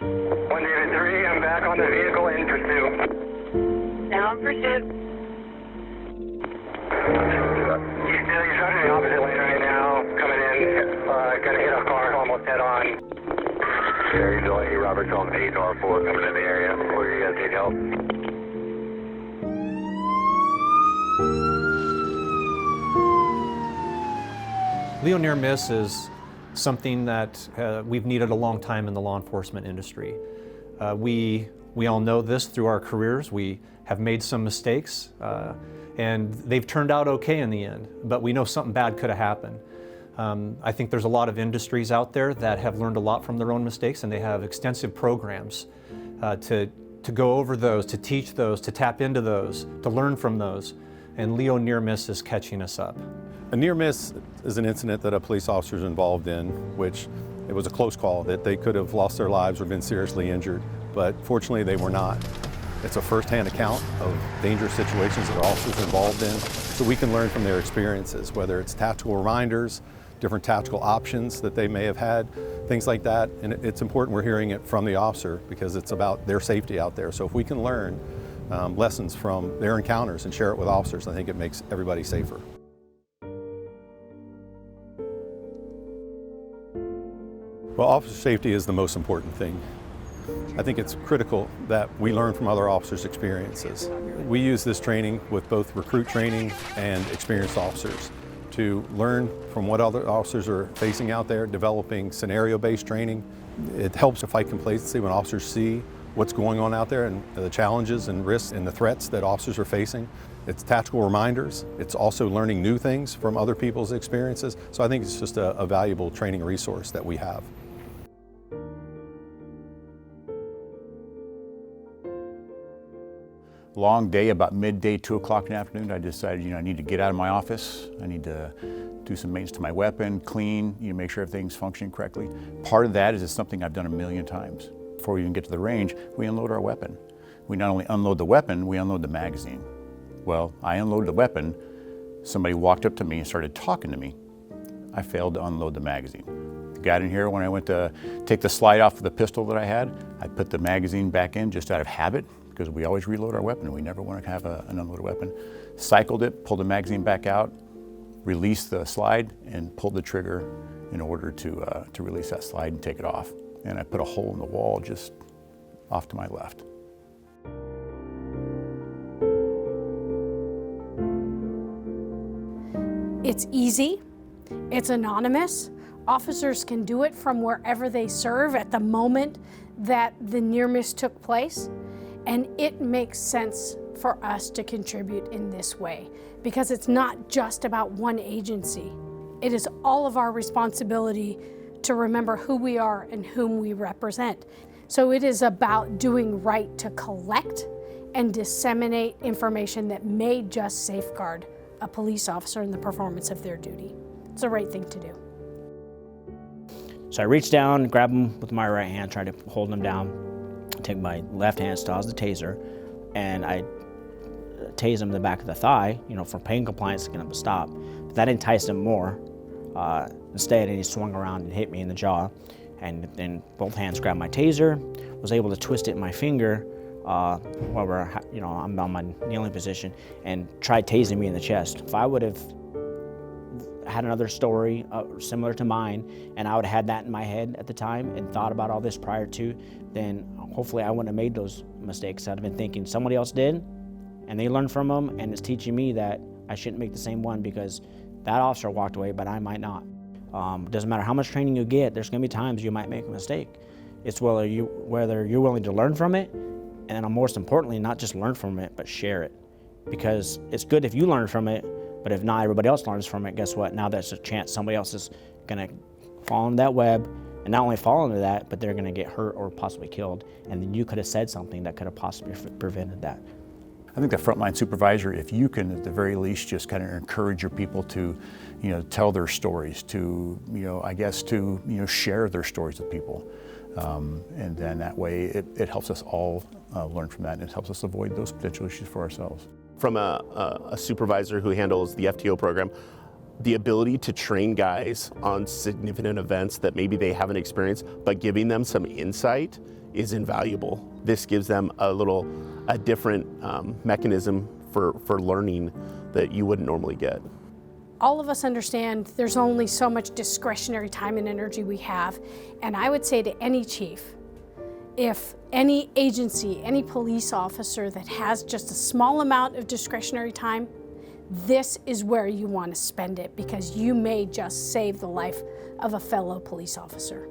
1 David 3, I'm back on the vehicle in pursuit. Now in pursuit. He's running the opposite lane right now, coming in, gonna hit a car almost head on. Sherry Joy, Roberts on 8R4 coming in the area. Where you guys need help? Leo near miss is something that we've needed a long time in the law enforcement industry. We all know this through our careers. We have made some mistakes and they've turned out okay in the end, but we know something bad could have happened. I think there's a lot of industries out there that have learned a lot from their own mistakes, and they have extensive programs to go over those, to teach those, to tap into those, to learn from those. And Leo near miss is catching us up. A near miss is an incident that a police officer is involved in, which it was a close call that they could have lost their lives or been seriously injured, but fortunately they were not. It's a first-hand account of dangerous situations that officers are involved in, so we can learn from their experiences, whether it's tactical reminders, different tactical options that they may have had, things like that. And it's important we're hearing it from the officer because it's about their safety out there. So if we can learn lessons from their encounters and share it with officers, I think it makes everybody safer. Well, officer safety is the most important thing. I think it's critical that we learn from other officers' experiences. We use this training with both recruit training and experienced officers to learn from what other officers are facing out there, developing scenario-based training. It helps to fight complacency when officers see what's going on out there and the challenges and risks and the threats that officers are facing. It's tactical reminders. It's also learning new things from other people's experiences. So I think it's just a valuable training resource that we have. Long day, about midday, 2 o'clock in the afternoon, I decided, I need to get out of my office. I need to do some maintenance to my weapon, clean, make sure everything's functioning correctly. Part of that is it's something I've done a million times. Before we even get to the range, we unload our weapon. We not only unload the weapon, we unload the magazine. Well, I unloaded the weapon, somebody walked up to me and started talking to me. I failed to unload the magazine. Got in here when I went to take the slide off of the pistol that I had, I put the magazine back in just out of habit, because we always reload our weapon. We never want to have an unloaded weapon. Cycled it, pulled the magazine back out, released the slide, and pulled the trigger in order to release that slide and take it off. And I put a hole in the wall just off to my left. It's easy, it's anonymous. Officers can do it from wherever they serve at the moment that the near miss took place. And it makes sense for us to contribute in this way because it's not just about one agency. It is all of our responsibility to remember who we are and whom we represent. So it is about doing right to collect and disseminate information that may just safeguard a police officer in the performance of their duty. It's the right thing to do. So I reached down, grabbed him with my right hand, tried to hold him down. Take my left hand, still has the taser, and I tased him in the back of the thigh, for pain compliance to get him to stop. But that enticed him more. Instead, he swung around and hit me in the jaw, and then both hands grabbed my taser, was able to twist it in my finger while I'm on my kneeling position, and tried tasing me in the chest. If I would have had another story similar to mine, and I would have had that in my head at the time and thought about all this prior to, then hopefully I wouldn't have made those mistakes. I'd have been thinking somebody else did, and they learned from them, and it's teaching me that I shouldn't make the same one because that officer walked away, but I might not. Doesn't matter how much training you get, there's gonna be times you might make a mistake. It's whether you're willing to learn from it, and then most importantly, not just learn from it, but share it. Because it's good if you learn from it, but if not everybody else learns from it, guess what? Now there's a chance somebody else is gonna fall into that web, and not only fall into that, but they're gonna get hurt or possibly killed. And then you could have said something that could have possibly prevented that. I think the frontline supervisor, if you can at the very least just kind of encourage your people to, tell their stories, to, to share their stories with people. And then that way it helps us all learn from that, and it helps us avoid those potential issues for ourselves. From a supervisor who handles the FTO program, the ability to train guys on significant events that maybe they haven't experienced, but giving them some insight is invaluable. This gives them a different mechanism for learning that you wouldn't normally get. All of us understand there's only so much discretionary time and energy we have, and I would say to any chief, if any agency, any police officer that has just a small amount of discretionary time, this is where you want to spend it, because you may just save the life of a fellow police officer.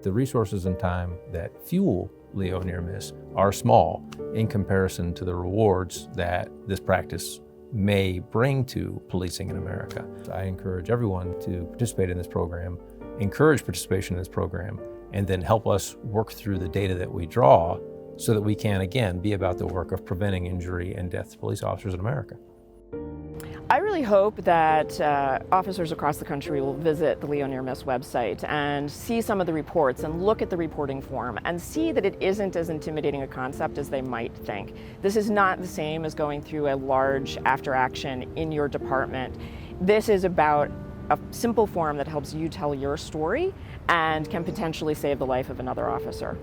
The resources and time that fuel LEO near miss are small in comparison to the rewards that this practice may bring to policing in America. I encourage everyone to participate in this program, encourage participation in this program, and then help us work through the data that we draw so that we can, again, be about the work of preventing injury and death to police officers in America. I really hope that officers across the country will visit the LEO Near Miss website and see some of the reports and look at the reporting form and see that it isn't as intimidating a concept as they might think. This is not the same as going through a large after action in your department. This is about a simple form that helps you tell your story and can potentially save the life of another officer.